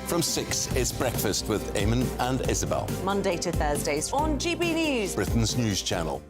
From 6, it's Breakfast with Eamon and Isabel. Monday to Thursdays on GB News, Britain's news channel.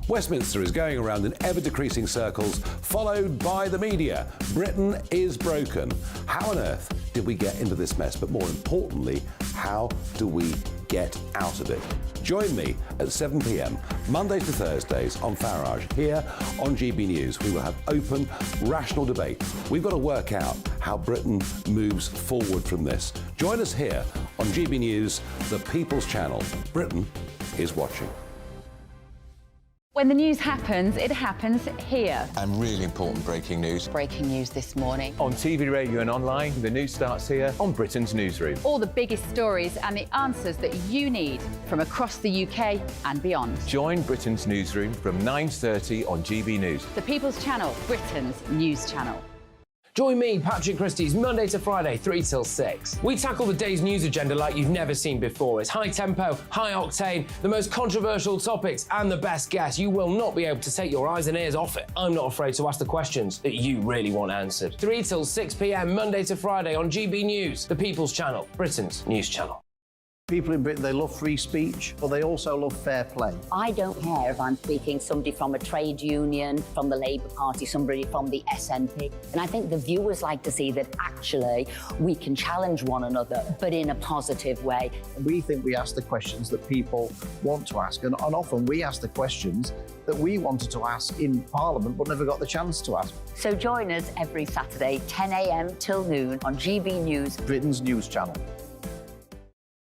Westminster is going around in ever-decreasing circles, followed by the media. Britain is broken. How on earth did we get into this mess? But more importantly, how do we get out of it? Join me at 7 p.m, Mondays to Thursdays on Farage, here on GB News. We will have open, rational debate. We've got to work out how Britain moves forward from this. Join us here on GB News, the People's Channel. Britain is watching. When the news happens, it happens here. And really important breaking news. Breaking news this morning. On TV, radio and online, the news starts here on Britain's Newsroom. All the biggest stories and the answers that you need from across the UK and beyond. Join Britain's Newsroom from 9:30 on GB News. The People's Channel, Britain's news channel. Join me, Patrick Christie's, Monday to Friday, 3 till 6. We tackle the day's news agenda like you've never seen before. It's high tempo, high octane, the most controversial topics and the best guests. You will not be able to take your eyes and ears off it. I'm not afraid to ask the questions that you really want answered. 3 till 6 p.m, Monday to Friday on GB News, the People's Channel, Britain's news channel. People in Britain, they love free speech, but they also love fair play. I don't care if I'm speaking somebody from a trade union, from the Labour Party, somebody from the SNP. And I think the viewers like to see that actually we can challenge one another, but in a positive way. We think we ask the questions that people want to ask, and often we ask the questions that we wanted to ask in Parliament but never got the chance to ask. So join us every Saturday, 10 a.m. till noon on GB News, Britain's news channel.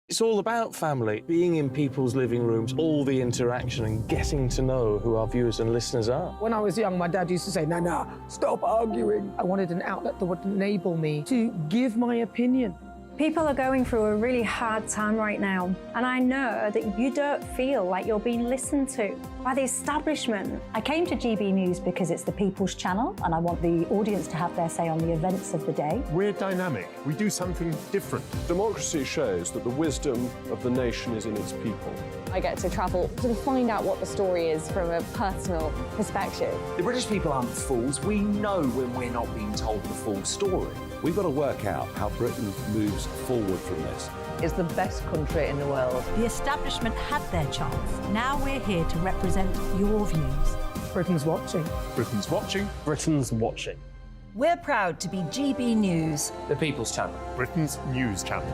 It's all about family, being in people's living rooms, all the interaction and getting to know who our viewers and listeners are. When I was young, my dad used to say, "Nana, stop arguing." I wanted an outlet that would enable me to give my opinion. People are going through a really hard time right now, and I know that you don't feel like you're being listened to by the establishment. I came to GB News because it's the People's Channel, and I want the audience to have their say on the events of the day. We're dynamic. We do something different. Democracy shows that the wisdom of the nation is in its people. I get to travel to find out what the story is from a personal perspective. The British people aren't fools. We know when we're not being told the full story. We've got to work out how Britain moves forward from this. It's the best country in the world. The establishment had their chance. Now we're here to represent your views. Britain's watching. Britain's watching. Britain's watching. We're proud to be GB News, the People's Channel, Britain's news channel.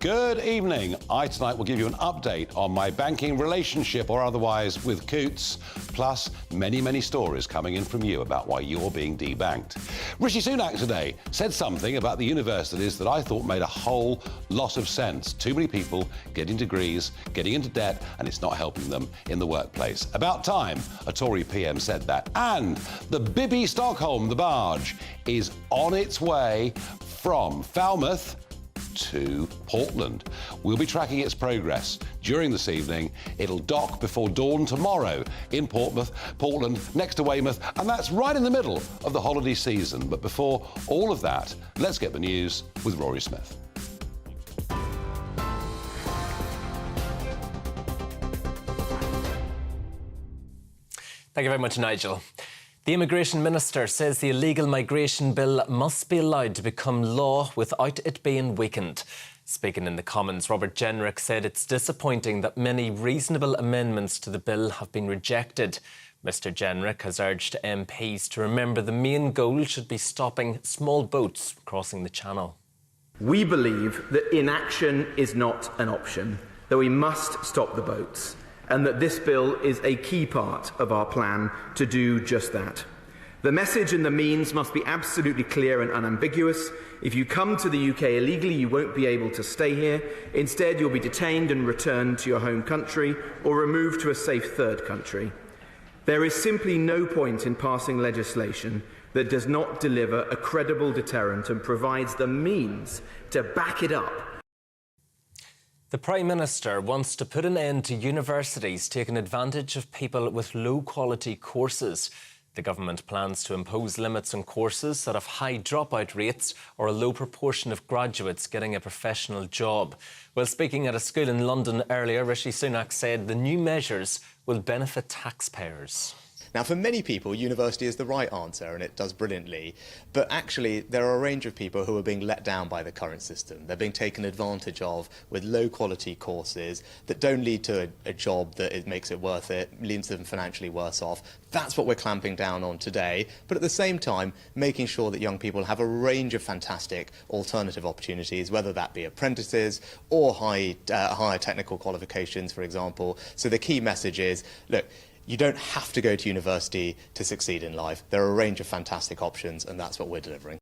Good evening. I tonight will give you an update on my banking relationship or otherwise with Coots, plus many stories coming in from you about why you're being debanked. Rishi Sunak today said something about the universities that I thought made a whole lot of sense. Too many people getting degrees, getting into debt, and it's not helping them in the workplace. About time a Tory PM said that. And the Bibby Stockholm, the barge, is on its way from Falmouth to Portland. We'll be tracking its progress during this evening. It'll dock before dawn tomorrow in Portland, next to Weymouth, and that's right in the middle of the holiday season. But before all of that, let's get the news with Rory Smith. Thank you very much, Nigel. The Immigration Minister says the illegal migration bill must be allowed to become law without it being weakened. Speaking in the Commons, Robert Jenrick said it's disappointing that many reasonable amendments to the bill have been rejected. Mr Jenrick has urged MPs to remember the main goal should be stopping small boats crossing the Channel. We believe that inaction is not an option, that we must stop the boats, and that this bill is a key part of our plan to do just that. The message and the means must be absolutely clear and unambiguous. If you come to the UK illegally, you won't be able to stay here. Instead, you'll be detained and returned to your home country or removed to a safe third country. There is simply no point in passing legislation that does not deliver a credible deterrent and provides the means to back it up. The Prime Minister wants to put an end to universities taking advantage of people with low-quality courses. The government plans to impose limits on courses that have high dropout rates or a low proportion of graduates getting a professional job. While speaking at a school in London earlier, Rishi Sunak said the new measures will benefit taxpayers. Now, for many people, university is the right answer and it does brilliantly. But actually, there are a range of people who are being let down by the current system. They're being taken advantage of with low-quality courses that don't lead to a job that makes it worth it, leaves them financially worse off. That's what we're clamping down on today. But at the same time, making sure that young people have a range of fantastic alternative opportunities, whether that be apprentices or higher technical qualifications, for example. So the key message is, look, you don't have to go to university to succeed in life. There are a range of fantastic options, and that's what we're delivering.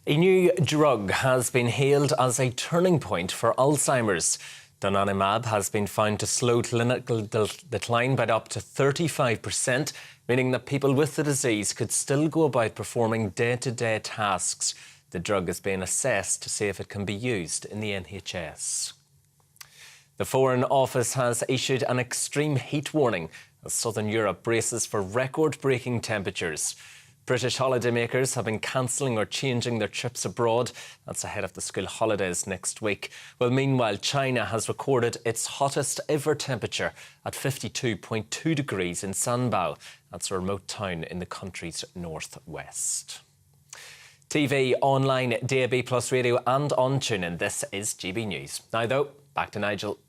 A new drug has been hailed as a turning point for Alzheimer's. Donanemab has been found to slow clinical decline by up to 35%, meaning that people with the disease could still go about performing day-to-day tasks. The drug is being assessed to see if it can be used in the NHS. The Foreign Office has issued an extreme heat warning as southern Europe braces for record-breaking temperatures. British holidaymakers have been cancelling or changing their trips abroad. That's ahead of the school holidays next week. Well, meanwhile, China has recorded its hottest ever temperature at 52.2 degrees in Sanbao. That's a remote town in the country's northwest. TV, online, DAB+ radio and on TuneIn. This is GB News. Now, though, back to Nigel.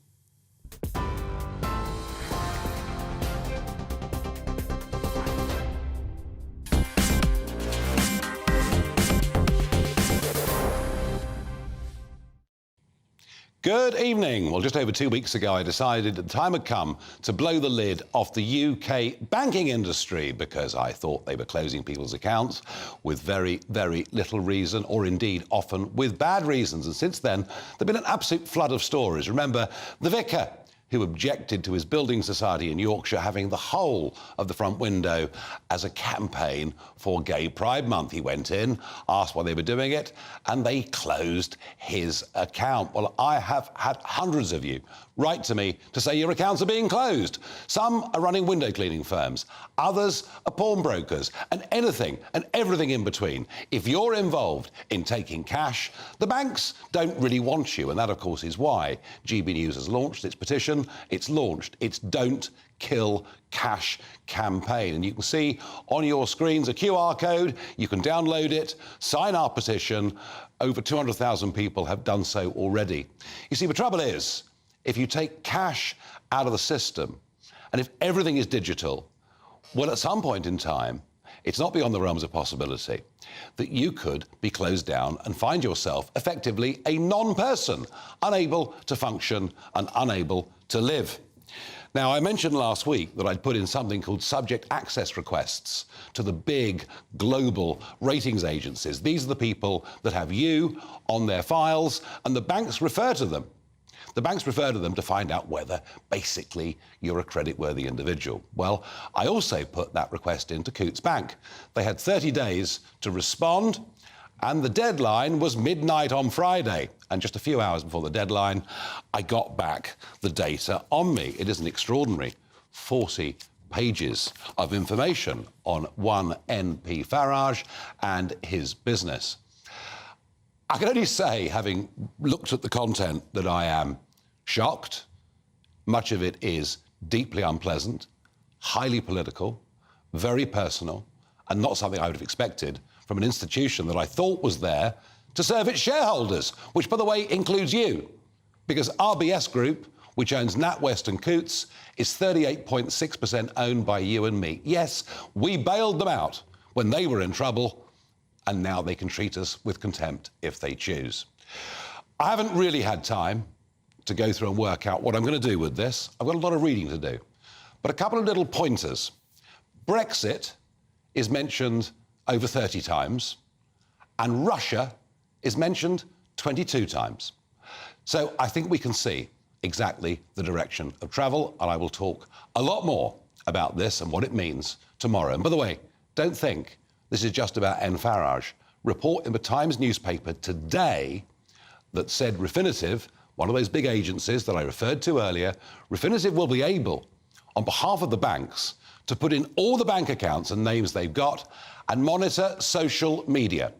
Good evening. Well, just over 2 weeks ago, I decided the time had come to blow the lid off the UK banking industry because I thought they were closing people's accounts with very, very little reason, or indeed often with bad reasons. And since then, there's been an absolute flood of stories. Remember, the vicar who objected to his building society in Yorkshire having the whole of the front window as a campaign for Gay Pride Month. He went in, asked why they were doing it, and they closed his account. Well, I have had hundreds of you write to me to say your accounts are being closed. Some are running window cleaning firms, others are pawnbrokers, and anything and everything in between. If you're involved in taking cash, the banks don't really want you, and that, of course, is why GB News has launched its petition. It's launched its Don't Kill Cash campaign. And you can see on your screens a QR code. You can download it, sign our petition. Over 200,000 people have done so already. You see, the trouble is, if you take cash out of the system and if everything is digital, well, at some point in time, it's not beyond the realms of possibility that you could be closed down and find yourself effectively a non-person, unable to function and unable to live. Now, I mentioned last week that I'd put in something called subject access requests to the big global ratings agencies. These are the people that have you on their files, and the banks refer to them. The banks refer to them to find out whether, basically, you're a creditworthy individual. Well, I also put that request into Coutts Bank. They had 30 days to respond, and the deadline was midnight on Friday. And just a few hours before the deadline, I got back the data on me. It is an extraordinary 40 pages of information on one NP Farage and his business. I can only say, having looked at the content, that I am shocked. Much of it is deeply unpleasant, highly political, very personal, and not something I would have expected from an institution that I thought was there to serve its shareholders, which, by the way, includes you, because RBS Group, which owns NatWest and Coutts, is 38.6% owned by you and me. Yes, we bailed them out when they were in trouble, and now they can treat us with contempt if they choose. I haven't really had time to go through and work out what I'm going to do with this. I've got a lot of reading to do. But a couple of little pointers. Brexit is mentioned over 30 times, and Russia is mentioned 22 times. So I think we can see exactly the direction of travel, and I will talk a lot more about this and what it means tomorrow. And by the way, don't think this is just about N. Farage. Report in the Times newspaper today that said Refinitiv, one of those big agencies that I referred to earlier, Refinitiv will be able, on behalf of the banks, to put in all the bank accounts and names they've got and monitor social media.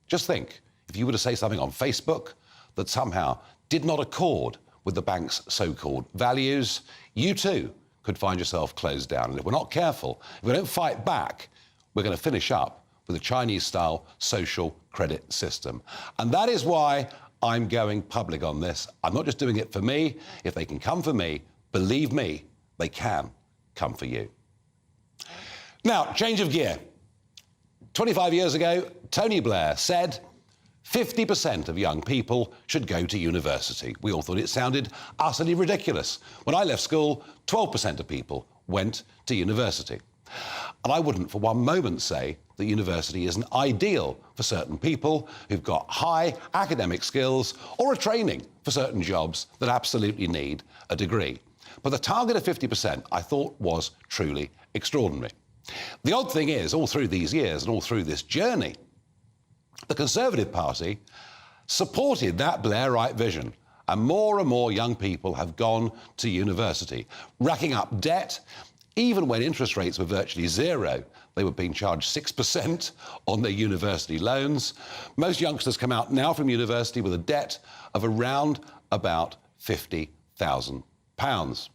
Just think, if you were to say something on Facebook that somehow did not accord with the bank's so-called values, you too could find yourself closed down. And if we're not careful, if we don't fight back, we're going to finish up with a Chinese-style social credit system. And that is why I'm going public on this. I'm not just doing it for me. If they can come for me, believe me, they can come for you. Now, change of gear. 25 years ago, Tony Blair said 50% of young people should go to university. We all thought it sounded utterly ridiculous. When I left school, 12% of people went to university. And I wouldn't for one moment say that university isn't ideal for certain people who've got high academic skills or a training for certain jobs that absolutely need a degree. But the target of 50% I thought was truly extraordinary. The odd thing is, all through these years and all through this journey, the Conservative Party supported that Blairite vision, and more young people have gone to university, racking up debt. Even when interest rates were virtually zero, they were being charged 6% on their university loans. Most youngsters come out now from university with a debt of around about £50,000.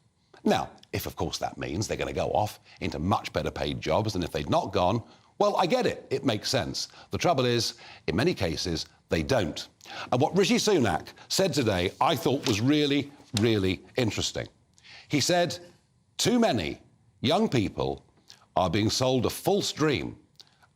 Now, if of course that means they're going to go off into much better paid jobs than if they'd not gone, well, I get it. It makes sense. The trouble is, in many cases, they don't. And what Rishi Sunak said today, I thought was really, really interesting. He said, too many young people are being sold a false dream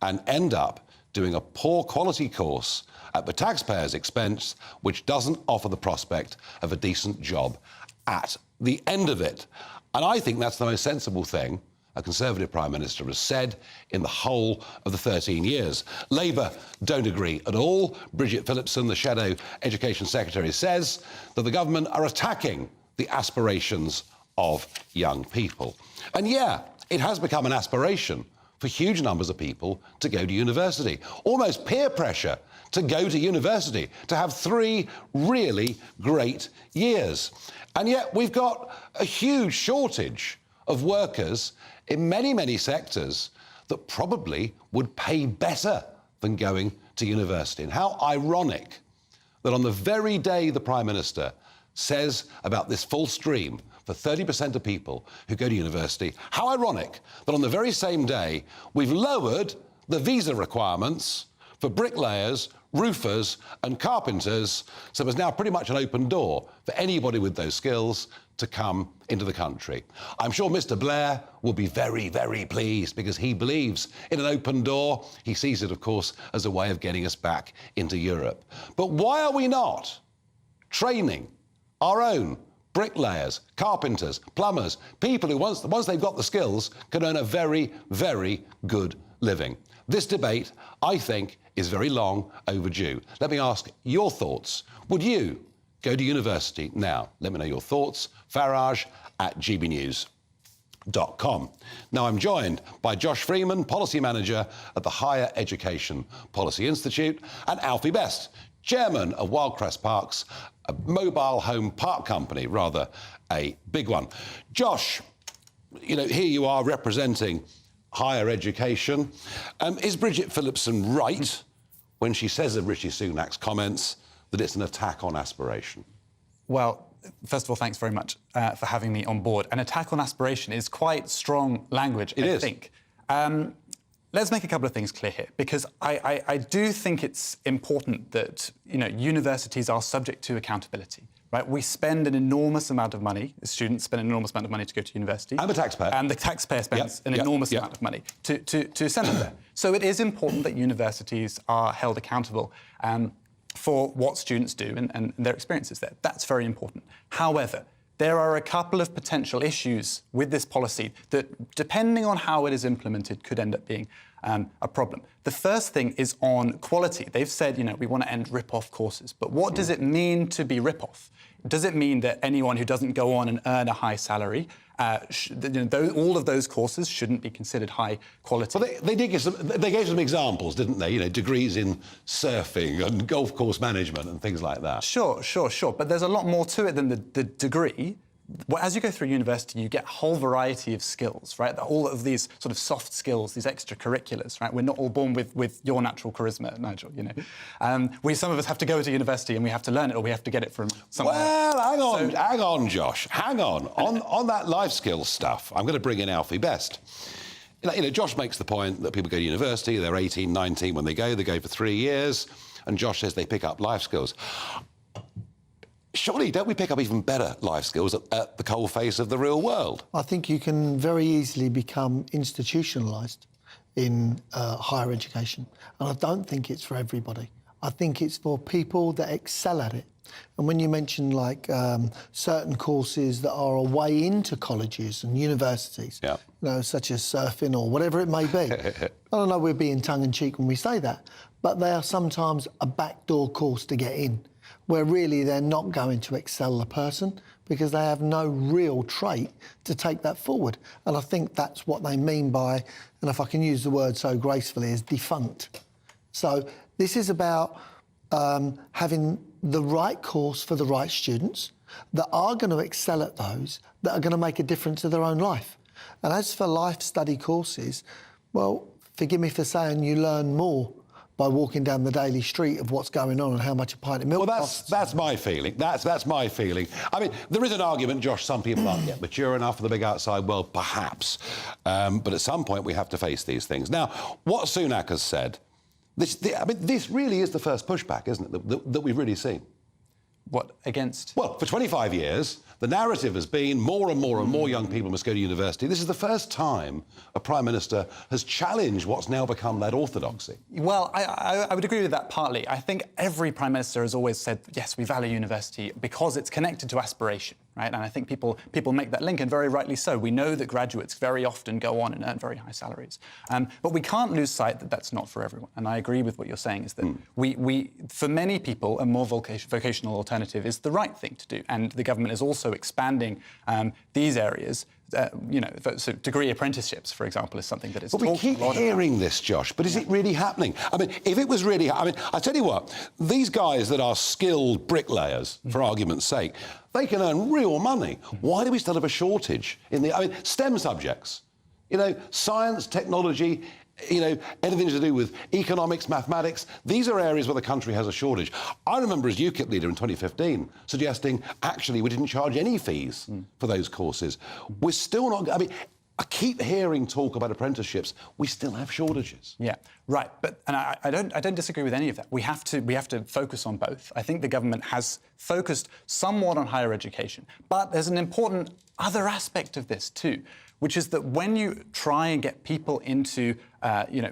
and end up doing a poor quality course at the taxpayer's expense, which doesn't offer the prospect of a decent job at the end of it. And I think that's the most sensible thing a Conservative Prime Minister has said in the whole of the 13 years. Labour don't agree at all. Bridget Phillipson, the Shadow Education Secretary, says that the government are attacking the aspirations of young people. And yeah, it has become an aspiration for huge numbers of people to go to university. Almost peer pressure to go to university, to have 3 really great years. And yet we've got a huge shortage of workers in many sectors that probably would pay better than going to university. And how ironic that on the very day the Prime Minister says about this false dream for 30% of people who go to university, how ironic that on the very same day we've lowered the visa requirements for bricklayers, roofers and carpenters, so there's now pretty much an open door for anybody with those skills to come into the country. I'm sure Mr. Blair will be very pleased because he believes in an open door. He sees it, of course, as a way of getting us back into Europe. But why are we not training our own bricklayers, carpenters, plumbers, people who, once they've got the skills, can earn a very good living? This debate, I think, is very long overdue. Let me ask your thoughts. Would you go to university now? Let me know your thoughts. Farage@gbnews.com. Now, I'm joined by Josh Freeman, Policy Manager at the Higher Education Policy Institute, and Alfie Best, Chairman of Wildcrest Parks, a mobile home park company, rather a big one. Josh, you know, here you are representing higher education. Is Bridget Phillipson right when she says of Rishi Sunak's comments that it's an attack on aspiration? Well, first of all, thanks very much for having me on board. An attack on aspiration is quite strong language, I think. Let's make a couple of things clear here, because I do think it's important that, you know, universities are subject to accountability. Right, we spend an enormous amount of money, the students spend an enormous amount of money to go to university. And the taxpayer. And the taxpayer spends an enormous amount of money to send them there. So it is important that universities are held accountable for what students do and their experiences there. That's very important. However, there are a couple of potential issues with this policy that, depending on how it is implemented, could end up being a problem. The first thing is on quality. They've said, you know, we want to end rip-off courses. But what does it mean to be rip-off? Does it mean that anyone who doesn't go on and earn a high salary, all of those courses shouldn't be considered high quality? Well, they gave some examples, didn't they? You know, degrees in surfing and golf course management and things like that. Sure. But there's a lot more to it than the degree. as you go through university, you get a whole variety of skills, right? All of these sort of soft skills, these extracurriculars, right? We're not all born with your natural charisma, Nigel, you know. Some of us have to go to university and we have to learn it, or we have to get it from somewhere. Well, hang on, Josh, hang on. On that life skills stuff, I'm going to bring in Alfie Best. You know, Josh makes the point that people go to university, they're 18, 19 when they go for 3 years, and Josh says they pick up life skills. Surely, don't we pick up even better life skills at the coalface of the real world? I think you can very easily become institutionalised in higher education. And I don't think it's for everybody. I think it's for people that excel at it. And when you mention, like, certain courses that are a way into colleges and universities, you know, such as surfing or whatever it may be, I don't know we're being tongue-in-cheek when we say that, but they are sometimes a backdoor course to get in, where really they're not going to excel the person because they have no real trait to take that forward. And I think that's what they mean by, and if I can use the word so gracefully, is defunct. So this is about having the right course for the right students that are going to excel at those, that are going to make a difference to their own life. And as for life study courses, well, forgive me for saying you learn more by walking down the daily street of what's going on and how much a pint of milk costs. That's my feeling. That's my feeling. I mean, there is an argument, Josh, some people aren't yet mature enough for the big outside world, perhaps. But at some point we have to face these things. Now, what Sunak has said, this really is the first pushback, isn't it, that we've really seen. What, against? Well, for 25 years, the narrative has been more and more and more young people must go to university. This is the first time a Prime Minister has challenged what's now become that orthodoxy. Well, I would agree with that partly. I think every Prime Minister has always said, yes, we value university because it's connected to aspiration, right? And I think people make that link, and very rightly so. We know that graduates very often go on and earn very high salaries. But we can't lose sight that that's not for everyone. And I agree with what you're saying, is that we for many people, a more vocational alternative is the right thing to do. And the government is also expanding these areas. So degree apprenticeships, for example, is something that is talked a lot about. But we keep hearing this, Josh, but is it really happening? I mean, if it was really... I mean, I tell you what, these guys that are skilled bricklayers, for argument's sake, they can earn real money. Why do we still have a shortage in STEM subjects? You know, science, technology, anything to do with economics, mathematics. These are areas where the country has a shortage. I remember as UKIP leader in 2015 suggesting, actually, we didn't charge any fees for those courses. We're still not... I mean, I keep hearing talk about apprenticeships. We still have shortages. Yeah, right. And I don't disagree with any of that. We have to focus on both. I think the government has focused somewhat on higher education, but there's an important other aspect of this too, which is that when you try and get people into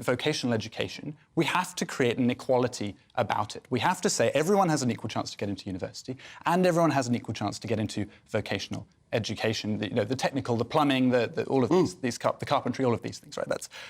vocational education, we have to create an equality about it. We have to say everyone has an equal chance to get into university, and everyone has an equal chance to get into vocational education. The technical, the plumbing, all of these the carpentry, all of these things. Right?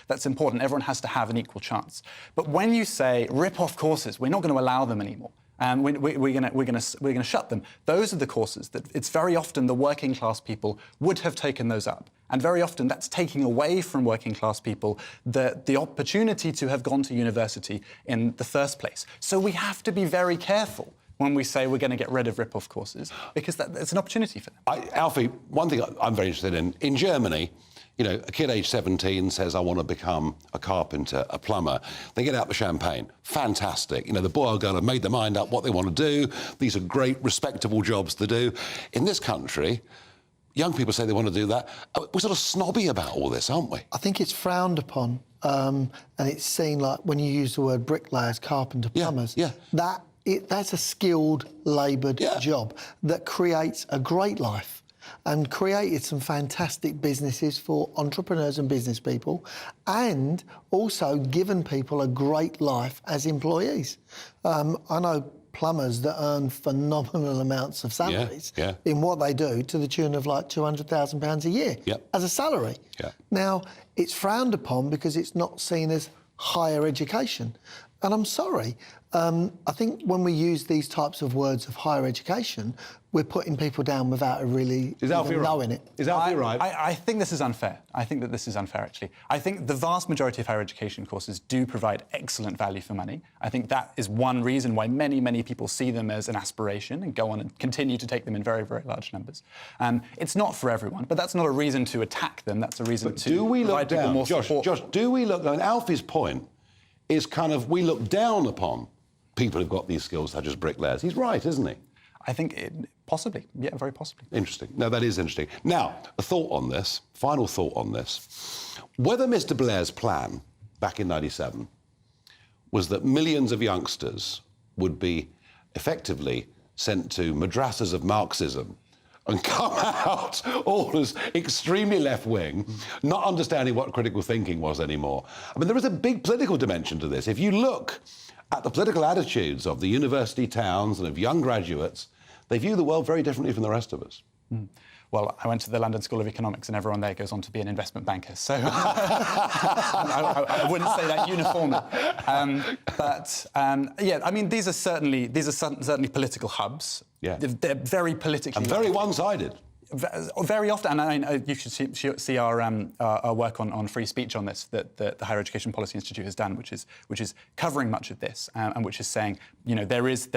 That's important. Everyone has to have an equal chance. But when you say rip off courses, we're not going to allow them anymore. We're going to shut them. Those are the courses that it's very often the working class people would have taken those up. And very often that's taking away from working class people the opportunity to have gone to university in the first place. So we have to be very careful when we say we're going to get rid of rip-off courses, because it's an opportunity for them. Alfie, one thing I'm very interested in Germany, a kid aged 17 says, I want to become a carpenter, a plumber. They get out the champagne. Fantastic. The boy or girl have made their mind up what they want to do. These are great, respectable jobs to do. In this country, young people say they want to do that. We're sort of snobby about all this, aren't we? I think it's frowned upon, and it's seen like when you use the word bricklayers, carpenter, plumbers. That's a skilled, laboured job that creates a great life and created some fantastic businesses for entrepreneurs and business people, and also given people a great life as employees. I know plumbers that earn phenomenal amounts of salaries in what they do, to the tune of like £200,000 a year as a salary. Now, it's frowned upon because it's not seen as higher education. And I'm sorry, I think when we use these types of words of higher education, we're putting people down without really even knowing it. Is Alfie right? I think this is unfair. I think that this is unfair, actually. I think the vast majority of higher education courses do provide excellent value for money. I think that is one reason why many, many people see them as an aspiration and go on and continue to take them in very, very large numbers. It's not for everyone, but that's not a reason to attack them. That's a reason to provide people more support. Josh, do we look... I mean, Alfie's point is kind of we look down upon people who've got these skills, such as bricklayers. He's right, isn't he? I think possibly, yeah, very possibly. Interesting. No, that is interesting. Now, a thought on this, final thought on this. Whether Mr. Blair's plan back in '97 was that millions of youngsters would be effectively sent to madrasas of Marxism and come out all as extremely left-wing, not understanding what critical thinking was anymore. I mean, there is a big political dimension to this. If you look at the political attitudes of the university towns and of young graduates, they view the world very differently from the rest of us. Well, I went to the London School of Economics and everyone there goes on to be an investment banker, so I wouldn't say that uniformly. Yeah, I mean, these are certainly political hubs. Yeah. They're very politically... And very one-sided. Very often, and I mean, you should see our work on free speech on this that the Higher Education Policy Institute has done, which is covering much of this and which is saying, you know, there is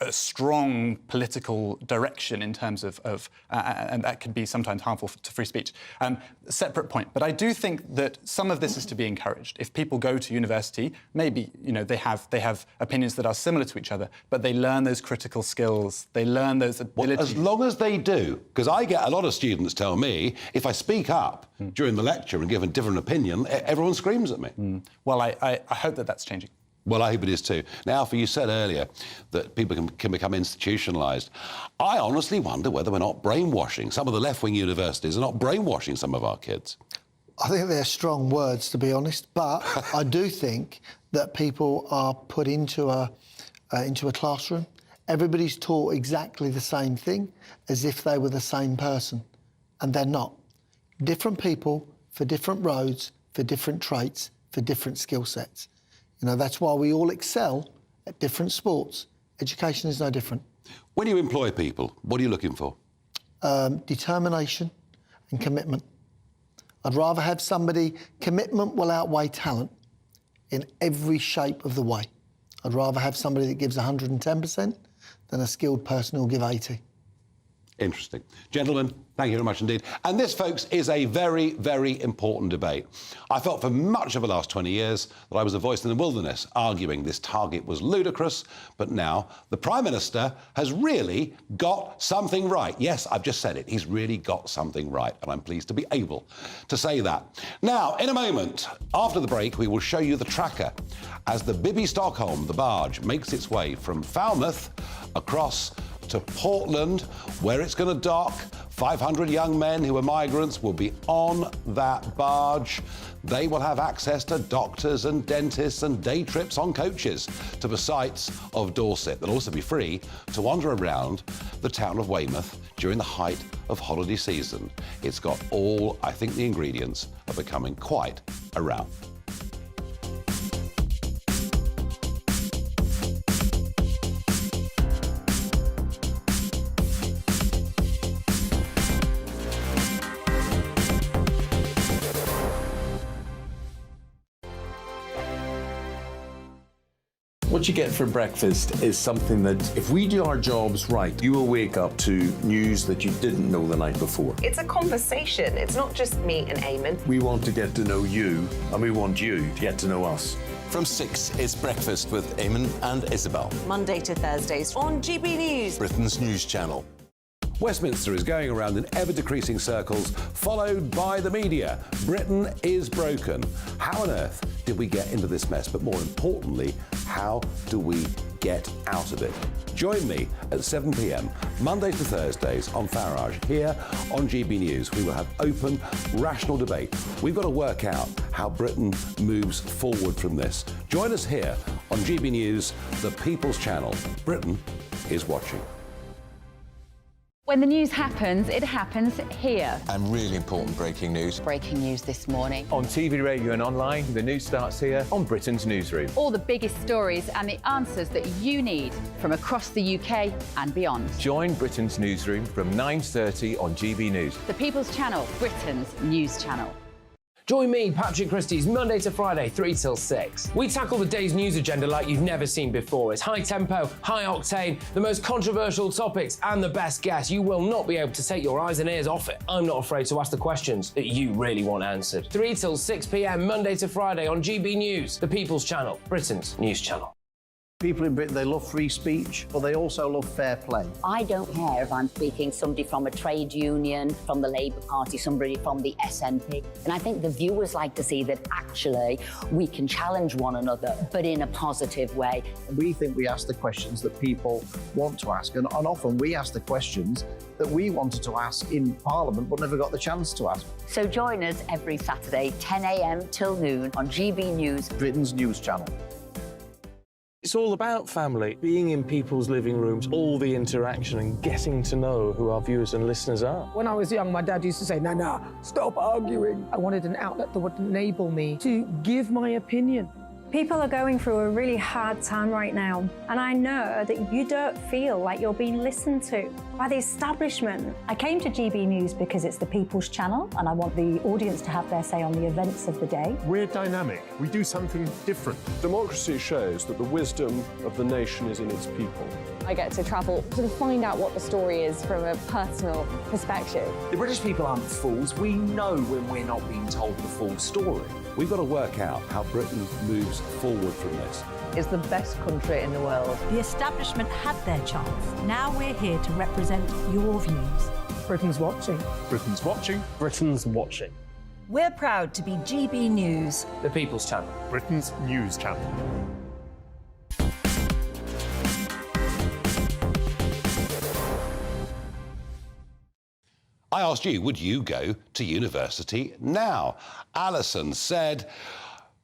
a strong political direction in terms of and that can be sometimes harmful to free speech. Separate point, but I do think that some of this is to be encouraged. If people go to university, maybe, you know, they have opinions that are similar to each other, but they learn those critical skills, they learn those abilities. Well, as long as they do, because I get a lot of students tell me, if I speak up during the lecture and give a different opinion, everyone screams at me. Well, I hope that that's changing. Well, I hope it is too. Now, Alfie, you said earlier that people can become institutionalised. I honestly wonder whether we're not brainwashing. Some of the left-wing universities are not brainwashing some of our kids. I think they're strong words, to be honest, but I do think that people are put into a classroom. Everybody's taught exactly the same thing, as if they were the same person, and they're not. Different people for different roads, for different traits, for different skill sets. You know, that's why we all excel at different sports. Education is no different. When you employ people, what are you looking for? Determination and commitment. I'd rather have somebody... Commitment will outweigh talent in every shape of the way. I'd rather have somebody that gives 110% than a skilled person who'll give 80%. Interesting. Gentlemen, thank you very much indeed. And this, folks, is a very, very important debate. I felt for much of the last 20 years that I was a voice in the wilderness, arguing this target was ludicrous, but now the Prime Minister has really got something right. Yes, I've just said it. He's really got something right, and I'm pleased to be able to say that. Now, in a moment, after the break, we will show you the tracker as the Bibby Stockholm, the barge, makes its way from Falmouth across to Portland, where it's going to dock. 500 young men who are migrants will be on that barge. They will have access to doctors and dentists and day trips on coaches to the sights of Dorset. They'll also be free to wander around the town of Weymouth during the height of holiday season. It's got all, I think, the ingredients of becoming quite a rout. What you get for breakfast is something that, if we do our jobs right, you will wake up to news that you didn't know the night before. It's a conversation. It's not just me and Eamon. We want to get to know you, and we want you to get to know us. From 6, it's Breakfast with Eamon and Isabel. Monday to Thursdays on GB News, Britain's news channel. Westminster is going around in ever-decreasing circles, followed by the media. Britain is broken. How on earth did we get into this mess? But more importantly, how do we get out of it? Join me at 7 p.m, Mondays to Thursdays on Farage, here on GB News. We will have open, rational debate. We've got to work out how Britain moves forward from this. Join us here on GB News, the People's Channel. Britain is watching. When the news happens, it happens here. And really important breaking news. Breaking news this morning. On TV, radio and online, the news starts here on Britain's Newsroom. All the biggest stories and the answers that you need from across the UK and beyond. Join Britain's Newsroom from 9:30 on GB News. The People's Channel, Britain's news channel. Join me, Patrick Christie's, Monday to Friday, 3 till 6. We tackle the day's news agenda like you've never seen before. It's high tempo, high octane, the most controversial topics and the best guests. You will not be able to take your eyes and ears off it. I'm not afraid to ask the questions that you really want answered. 3 till 6 p.m, Monday to Friday on GB News, the People's Channel, Britain's news channel. People in Britain, they love free speech, but they also love fair play. I don't care if I'm speaking somebody from a trade union, from the Labour Party, somebody from the SNP. And I think the viewers like to see that actually we can challenge one another, but in a positive way. We think we ask the questions that people want to ask, and often we ask the questions that we wanted to ask in Parliament but never got the chance to ask. So join us every Saturday, 10 a.m. till noon on GB News, Britain's news channel. It's all about family, being in people's living rooms, all the interaction and getting to know who our viewers and listeners are. When I was young, my dad used to say, no, stop arguing. I wanted an outlet that would enable me to give my opinion. People are going through a really hard time right now, and I know that you don't feel like you're being listened to by the establishment. I came to GB News because it's the People's Channel, and I want the audience to have their say on the events of the day. We're dynamic. We do something different. Democracy shows that the wisdom of the nation is in its people. I get to travel to find out what the story is from a personal perspective. The British people aren't fools. We know when we're not being told the full story. We've got to work out how Britain moves forward from this. It's the best country in the world. The establishment had their chance. Now we're here to represent your views. Britain's watching. Britain's watching. Britain's watching. We're proud to be GB News, the People's Channel, Britain's news channel. I asked you, would you go to university now? Alison said,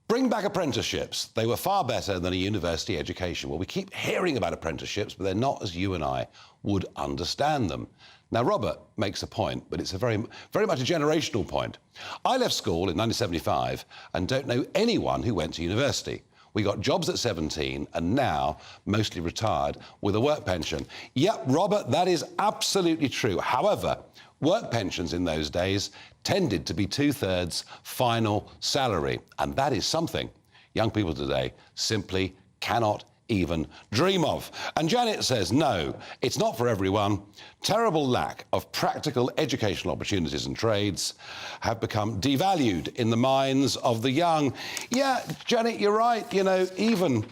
bring back apprenticeships. They were far better than a university education. Well, we keep hearing about apprenticeships, but they're not as you and I would understand them. Now, Robert makes a point, but it's a very much a generational point. I left school in 1975 and don't know anyone who went to university. We got jobs at 17 and now mostly retired with a work pension. Yep, Robert, that is absolutely true. However, work pensions in those days tended to be 2/3 final salary, and that is something young people today simply cannot even dream of. And Janet says, no, it's not for everyone. Terrible lack of practical educational opportunities and trades have become devalued in the minds of the young. Yeah, Janet, you're right. You know, even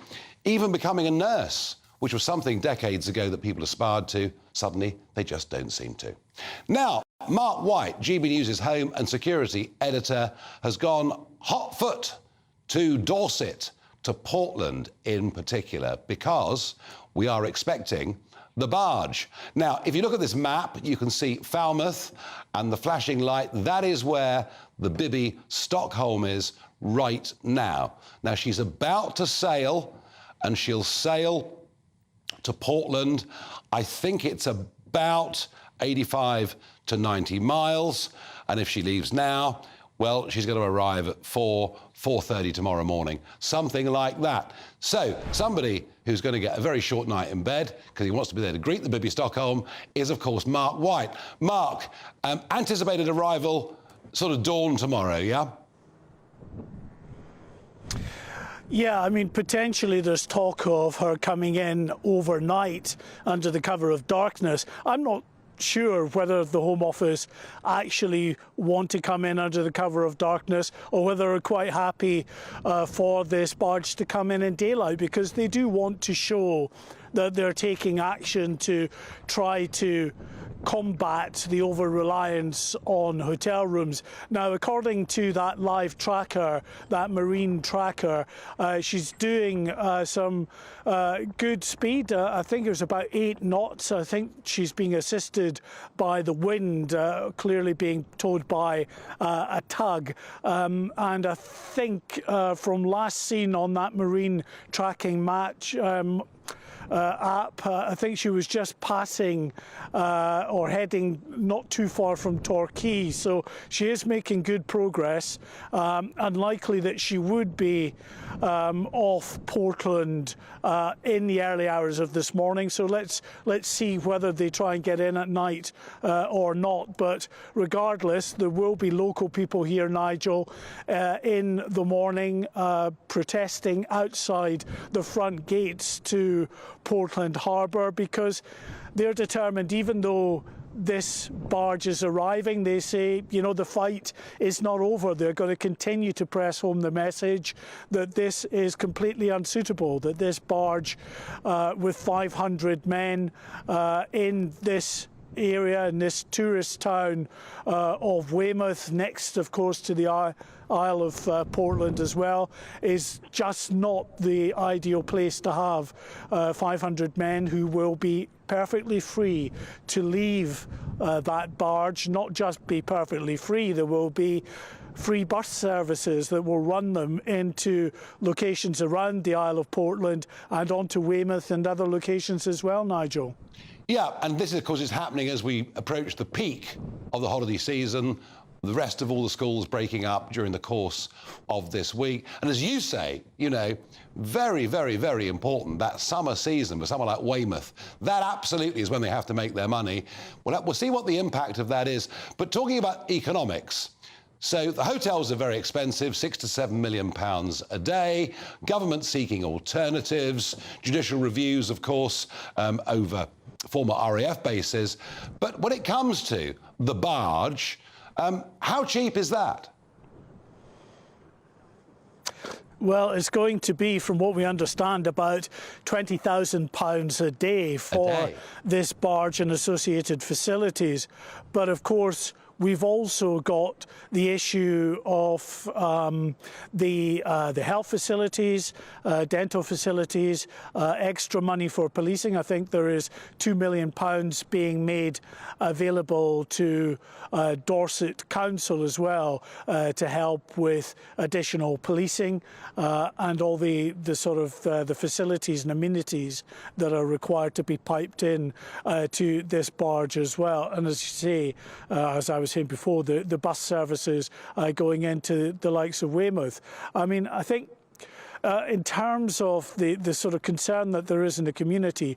becoming a nurse, which was something decades ago that people aspired to, suddenly they just don't seem to. Now, Mark White, GB News' home and security editor, has gone hot foot to Dorset, to Portland in particular, because we are expecting the barge. Now, if you look at this map, you can see Falmouth and the flashing light. That is where the Bibby Stockholm is right now. Now, she's about to sail, and she'll sail to Portland. I think it's about 85 to 90 miles. And if she leaves now, well, she's going to arrive at 4:30 tomorrow morning, something like that. So somebody who's going to get a very short night in bed because he wants to be there to greet the Bibby Stockholm is, of course, Mark White. Mark, anticipated arrival sort of dawn tomorrow, yeah? Yeah, I mean, potentially there's talk of her coming in overnight under the cover of darkness. I'm not sure whether the Home Office actually want to come in under the cover of darkness or whether they're quite happy for this barge to come in daylight, because they do want to show that they're taking action to try to combat the over-reliance on hotel rooms. Now, according to that live tracker, that marine tracker, she's doing some good speed. I think it was about 8 knots. I think she's being assisted by the wind, clearly being towed by a tug. And I think from last seen on that marine tracking match, app. I think she was just passing or heading not too far from Torquay, so she is making good progress. Unlikely that she would be off Portland in the early hours of this morning, so let's see whether they try and get in at night or not. But regardless, there will be local people here, Nigel, in the morning protesting outside the front gates to Portland Harbour, because they're determined, even though this barge is arriving, they say, you know, the fight is not over. They're going to continue to press home the message that this is completely unsuitable, that this barge with 500 men in this area, in this tourist town of Weymouth, next of course to the Isle of Portland as well, is just not the ideal place to have 500 men who will be perfectly free to leave that barge. Not just be perfectly free, there will be free bus services that will run them into locations around the Isle of Portland and onto Weymouth and other locations as well, Nigel. Yeah, and this, of course, is happening as we approach the peak of the holiday season. The rest of all the schools breaking up during the course of this week. And as you say, you know, very, very, very important, that summer season for someone like Weymouth. That absolutely is when they have to make their money. We'll see what the impact of that is. But talking about economics, so the hotels are very expensive, £6 to £7 million a day. Government seeking alternatives, judicial reviews, of course, over former RAF bases. But when it comes to the barge, how cheap is that? Well, it's going to be, from what we understand, about £20,000 a day for this barge and associated facilities. But of course, we've also got the issue of the health facilities, dental facilities, extra money for policing. I think there is £2 million being made available to Dorset Council as well to help with additional policing and all the sort of the facilities and amenities that are required to be piped in to this barge as well. And as you say, as I was saying before, the bus services going into the likes of Weymouth. I mean, I think in terms of the sort of concern that there is in the community,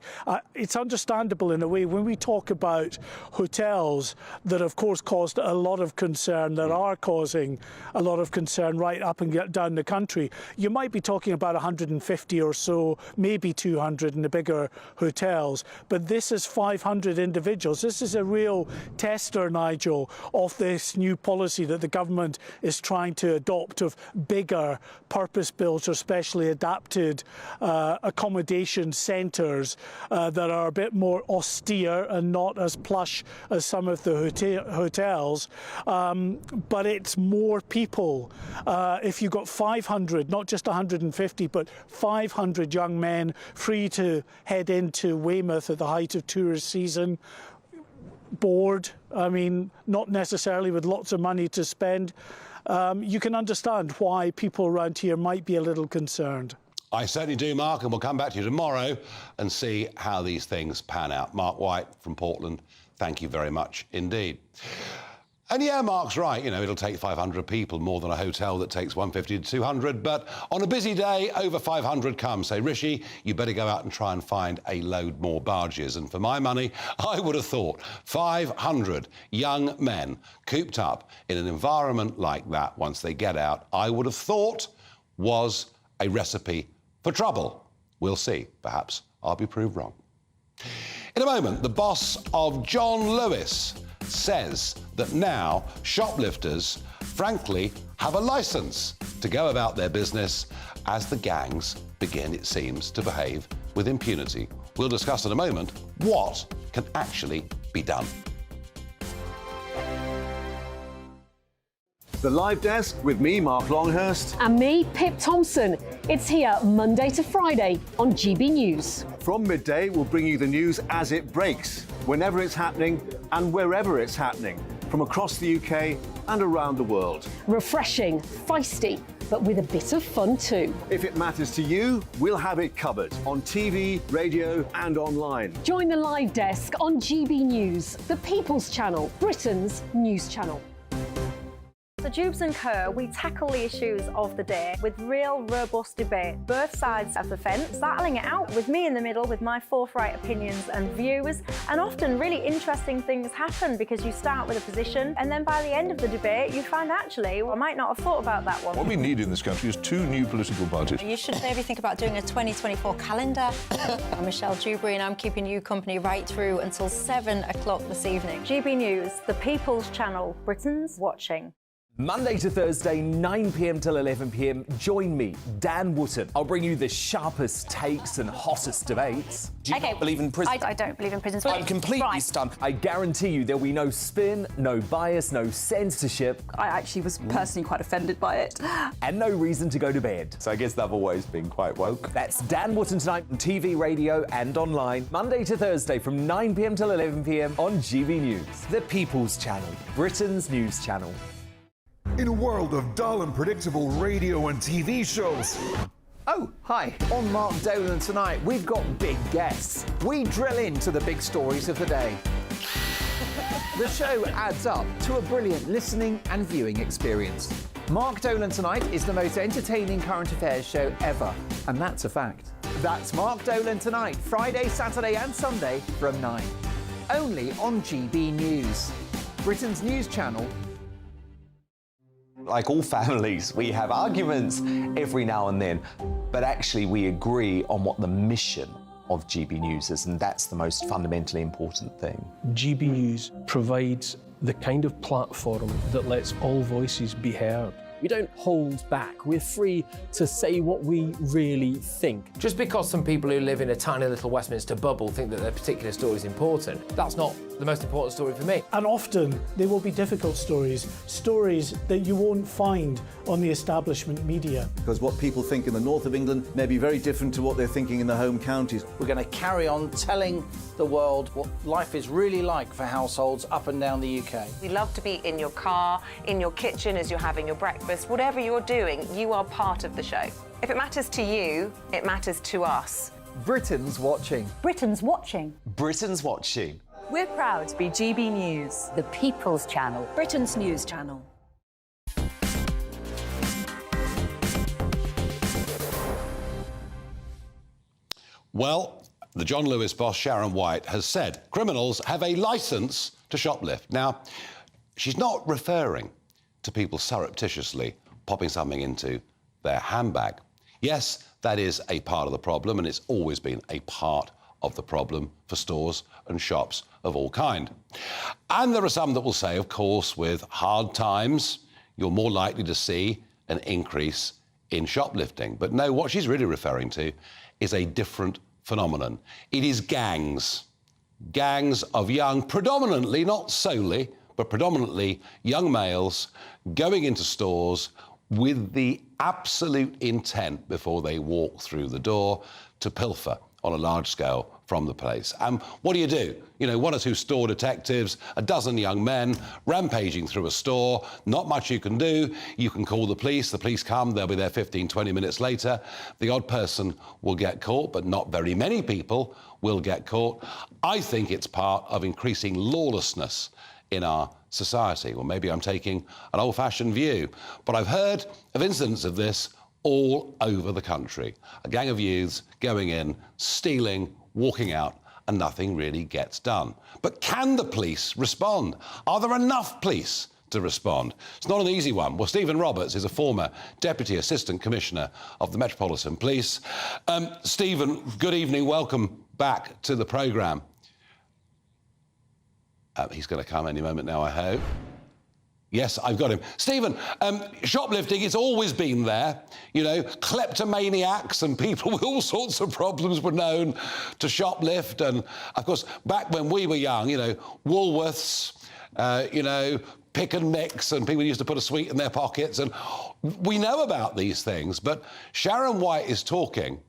it's understandable in a way. When we talk about hotels that of course caused a lot of concern, that are causing a lot of concern right up and down the country, you might be talking about 150 or so, maybe 200 in the bigger hotels. But this is 500 individuals. This is a real tester, Nigel, of this new policy that the government is trying to adopt of bigger, purpose-built or specially adapted accommodation centres that are a bit more austere and not as plush as some of the hotels. But it's more people. If you've got 500, not just 150, but 500 young men free to head into Weymouth at the height of tourist season, bored, I mean, not necessarily with lots of money to spend, you can understand why people around here might be a little concerned. I certainly do, Mark, and we'll come back to you tomorrow and see how these things pan out. Mark White from Portland, thank you very much indeed. And yeah, Mark's right, you know, it'll take 500 people, more than a hotel that takes 150 to 200, but on a busy day, over 500 come. So, Rishi, you better go out and try and find a load more barges. And for my money, I would have thought 500 young men cooped up in an environment like that once they get out, I would have thought was a recipe for trouble. We'll see. Perhaps I'll be proved wrong. In a moment, the boss of John Lewis says that now shoplifters, frankly, have a licence to go about their business as the gangs begin, it seems, to behave with impunity. We'll discuss in a moment what can actually be done. The Live Desk with me, Mark Longhurst. And me, Pip Thompson. It's here Monday to Friday on GB News. From midday, we'll bring you the news as it breaks, whenever it's happening and wherever it's happening, from across the UK and around the world. Refreshing, feisty, but with a bit of fun too. If it matters to you, we'll have it covered on TV, radio and online. Join the live desk on GB News, the People's Channel, Britain's news channel. So Jubes and Kerr, we tackle the issues of the day with real robust debate, both sides of the fence, battling it out with me in the middle with my forthright opinions and views. And often really interesting things happen because you start with a position and then by the end of the debate you find actually, well, I might not have thought about that one. What we need in this country is 2 new political parties. You should maybe think about doing a 2024 calendar. I'm Michelle Dewberry and I'm keeping you company right through until 7 o'clock this evening. GB News, the People's Channel, Britain's watching. Monday to Thursday, 9 p.m. till 11 p.m. Join me, Dan Wootton. I'll bring you the sharpest takes and hottest debates. Do you not believe in prisons? I don't believe in prisons. I'm completely stunned. I guarantee you there'll be no spin, no bias, no censorship. I actually was personally quite offended by it. And no reason to go to bed. So I guess they've always been quite woke. That's Dan Wootton tonight on TV, radio and online. Monday to Thursday from 9 p.m. till 11 p.m. on GB News. The People's Channel, Britain's news channel. In a world of dull and predictable radio and TV shows. Oh, hi. On Mark Dolan tonight, we've got big guests. We drill into the big stories of the day. The show adds up to a brilliant listening and viewing experience. Mark Dolan Tonight is the most entertaining current affairs show ever, and that's a fact. That's Mark Dolan Tonight, Friday, Saturday and Sunday from 9. Only on GB News, Britain's news channel. Like all families, we have arguments every now and then, but actually we agree on what the mission of GB News is, and that's the most fundamentally important thing. GB News provides the kind of platform that lets all voices be heard. We don't hold back. We're free to say what we really think. Just because some people who live in a tiny little Westminster bubble think that their particular story is important, that's not the most important story for me. And often they will be difficult stories, stories that you won't find on the establishment media. Because what people think in the north of England may be very different to what they're thinking in the home counties. We're going to carry on telling the world what life is really like for households up and down the UK. We love to be in your car, in your kitchen as you're having your breakfast. Whatever you're doing, you are part of the show. If it matters to you, it matters to us. Britain's watching. Britain's watching. Britain's watching. We're proud to be GB News, the People's Channel, Britain's news channel. Well, the John Lewis boss Sharon White has said criminals have a licence to shoplift. Now, she's not referring to people surreptitiously popping something into their handbag. Yes, that is a part of the problem, and it's always been a part of the problem for stores and shops of all kind. And there are some that will say, of course, with hard times, you're more likely to see an increase in shoplifting. But no, what she's really referring to is a different phenomenon. It is gangs. Gangs of young, predominantly, not solely, but predominantly young males going into stores with the absolute intent before they walk through the door to pilfer on a large scale from the place. And what do? You know, 1 or 2 store detectives, a dozen young men rampaging through a store, not much you can do. You can call the police come, they'll be there 15, 20 minutes later. The odd person will get caught, but not very many people will get caught. I think it's part of increasing lawlessness in our society. Well, maybe I'm taking an old-fashioned view, but I've heard of incidents of this all over the country. A gang of youths going in, stealing, walking out, and nothing really gets done. But can the police respond? Are there enough police to respond? It's not an easy one. Well, Stephen Roberts is a former Deputy Assistant Commissioner of the Metropolitan Police. Stephen, good evening. Welcome back to the programme. He's going to come any moment now, I hope. Yes, I've got him. Stephen, shoplifting, it's always been there. You know, kleptomaniacs and people with all sorts of problems were known to shoplift. And, of course, back when we were young, you know, Woolworths, you know, pick and mix, and people used to put a sweet in their pockets. And we know about these things. But Sharon White is talking,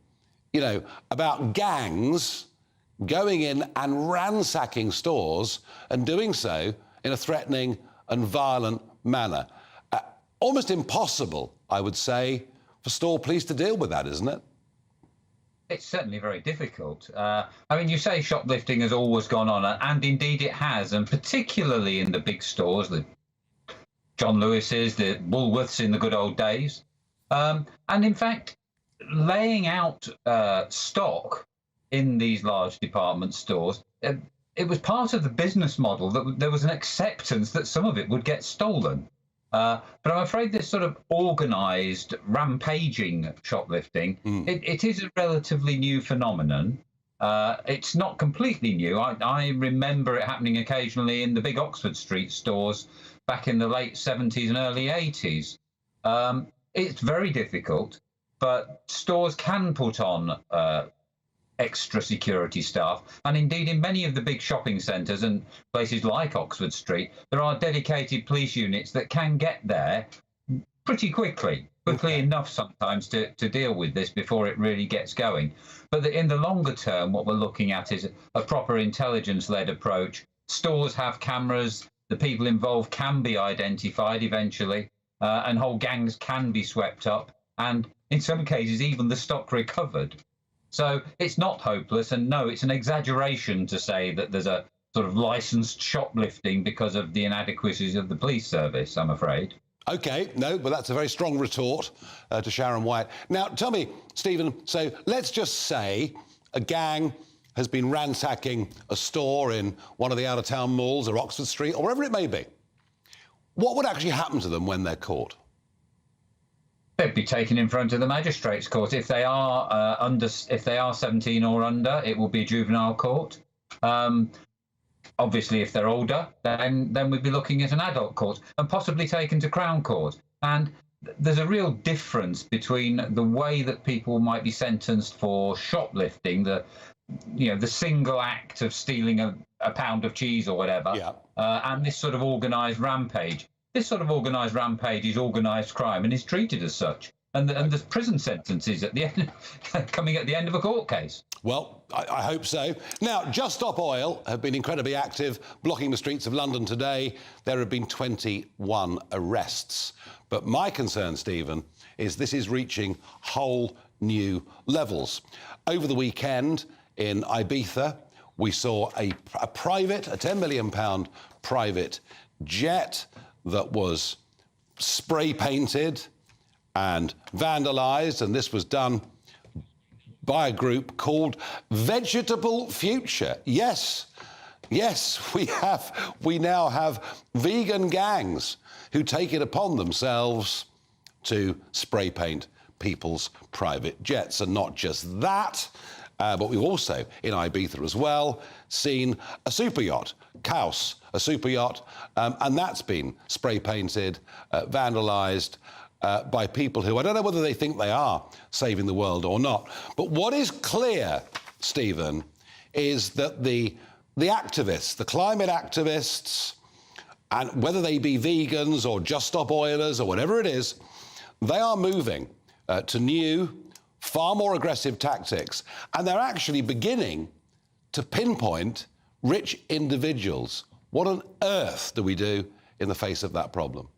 you know, about gangs going in and ransacking stores and doing so in a threatening and violent manner. Almost impossible, I would say, for store police to deal with that, isn't it? It's certainly very difficult. I mean, you say shoplifting has always gone on, and indeed it has, and particularly in the big stores, the John Lewis's, the Woolworths in the good old days. And in fact, laying out stock in these large department stores, it was part of the business model that there was an acceptance that some of it would get stolen. But I'm afraid this sort of organised rampaging shoplifting, it is a relatively new phenomenon. It's not completely new. I remember it happening occasionally in the big Oxford Street stores back in the late 70s and early 80s. It's very difficult, but stores can put on extra security staff. And indeed, in many of the big shopping centres and places like Oxford Street, there are dedicated police units that can get there pretty quickly enough sometimes to deal with this before it really gets going. But in the longer term, what we're looking at is a proper intelligence-led approach. Stores have cameras, the people involved can be identified eventually, and whole gangs can be swept up, and in some cases even the stock recovered. So it's not hopeless, and no, it's an exaggeration to say that there's a sort of licensed shoplifting because of the inadequacies of the police service, I'm afraid. OK, no, but that's a very strong retort to Sharon White. Now, tell me, Stephen, so let's just say a gang has been ransacking a store in one of the out-of-town malls or Oxford Street or wherever it may be. What would actually happen to them when they're caught? They'd be taken in front of the magistrates' court. If they are if they are 17 or under, it will be juvenile court. Obviously, if they're older, then we'd be looking at an adult court and possibly taken to Crown Court. And there's a real difference between the way that people might be sentenced for shoplifting, the single act of stealing a pound of cheese or whatever, and this sort of organised rampage. This sort of organised rampage is organised crime and is treated as such. And there's prison sentences at the end, coming at the end of a court case. Well, I hope so. Now, Just Stop Oil have been incredibly active, blocking the streets of London today. There have been 21 arrests. But my concern, Stephen, is this is reaching whole new levels. Over the weekend in Ibiza, we saw a private, a £10 million private jet that was spray painted and vandalised, and this was done by a group called Vegetable Future. Yes, we now have vegan gangs who take it upon themselves to spray paint people's private jets. And not just that, but we've also, in Ibiza as well, seen a super yacht, Kaus, a super yacht, and that's been spray painted, vandalised by people who, I don't know whether they think they are saving the world or not. But what is clear, Stephen, is that the activists, the climate activists, and whether they be vegans or Just Stop Oilers or whatever it is, they are moving to new, far more aggressive tactics, and they're actually beginning to pinpoint rich individuals. What on earth do we do in the face of that problem?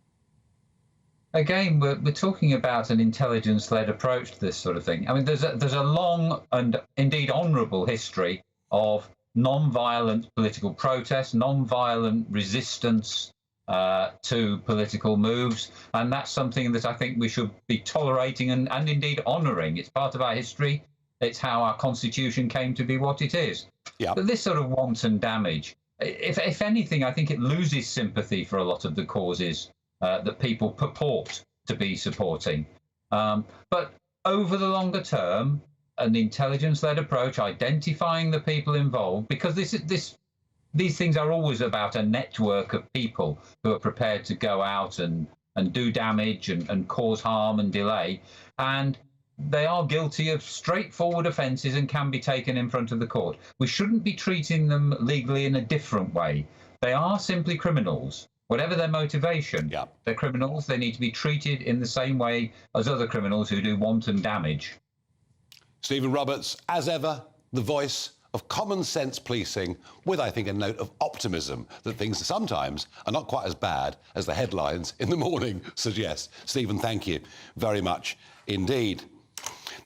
Again, we're talking about an intelligence-led approach to this sort of thing. I mean, there's a long and indeed honourable history of non-violent political protest, non-violent resistance to political moves, and that's something that I think we should be tolerating and indeed honouring. It's part of our history. It's how our constitution came to be what it is. Yeah. But this sort of wanton damage, if anything, I think it loses sympathy for a lot of the causes that people purport to be supporting. But over the longer term, an intelligence-led approach, identifying the people involved, because these things are always about a network of people who are prepared to go out and do damage and cause harm and delay. And they are guilty of straightforward offences and can be taken in front of the court. We shouldn't be treating them legally in a different way. They are simply criminals. Whatever their motivation, they're criminals. They need to be treated in the same way as other criminals who do wanton damage. Stephen Roberts, as ever, the voice of common sense policing with, I think, a note of optimism that things sometimes are not quite as bad as the headlines in the morning suggest. Stephen, thank you very much indeed.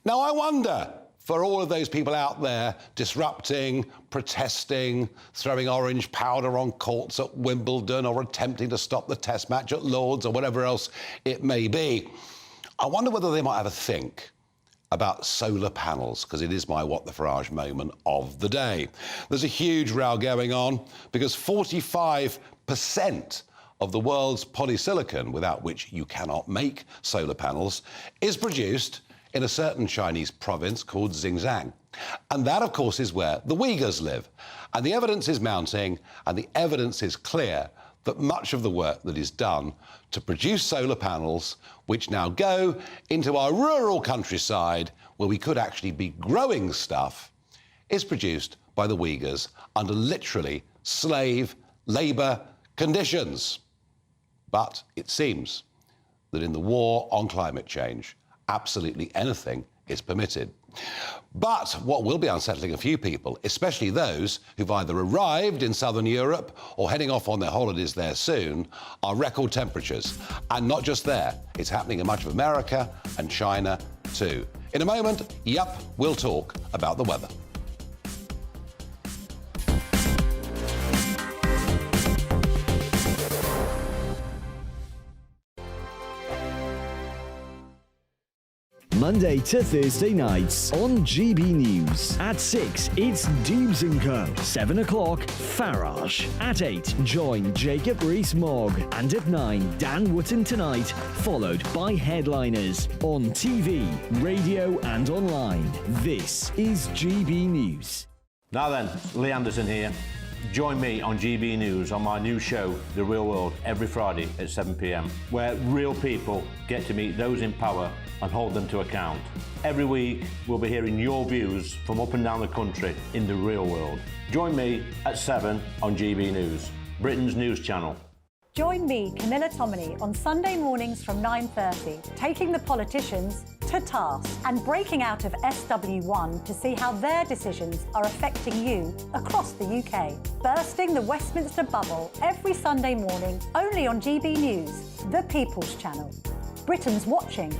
Now, I wonder, for all of those people out there disrupting, protesting, throwing orange powder on courts at Wimbledon or attempting to stop the Test match at Lord's or whatever else it may be, I wonder whether they might have a think about solar panels, because it is my What the Farage moment of the day. There's a huge row going on because 45% of the world's polysilicon, without which you cannot make solar panels, is produced in a certain Chinese province called Xinjiang. And that, of course, is where the Uyghurs live. And the evidence is mounting, and the evidence is clear that much of the work that is done to produce solar panels, which now go into our rural countryside, where we could actually be growing stuff, is produced by the Uyghurs under literally slave labour conditions. But it seems that in the war on climate change, absolutely anything is permitted. But what will be unsettling a few people, especially those who've either arrived in southern Europe or heading off on their holidays there soon, are record temperatures. And not just there, it's happening in much of America and China too. In a moment, we'll talk about the weather. Monday to Thursday nights on GB News. At 6, it's Dubes & Co. 7 o'clock, Farage. At 8, join Jacob Rees-Mogg. And at 9, Dan Wootton Tonight, followed by Headliners. On TV, radio and online. This is GB News. Now then, Lee Anderson here. Join me on GB News on my new show, The Real World, every Friday at 7 p.m, where real people get to meet those in power and hold them to account. Every week, we'll be hearing your views from up and down the country in the real world. Join me at 7 on GB News, Britain's news channel. Join me, Camilla Tominey, on Sunday mornings from 9:30, taking the politicians to task and breaking out of SW1 to see how their decisions are affecting you across the UK. Bursting the Westminster bubble every Sunday morning, only on GB News, the People's Channel. Britain's watching.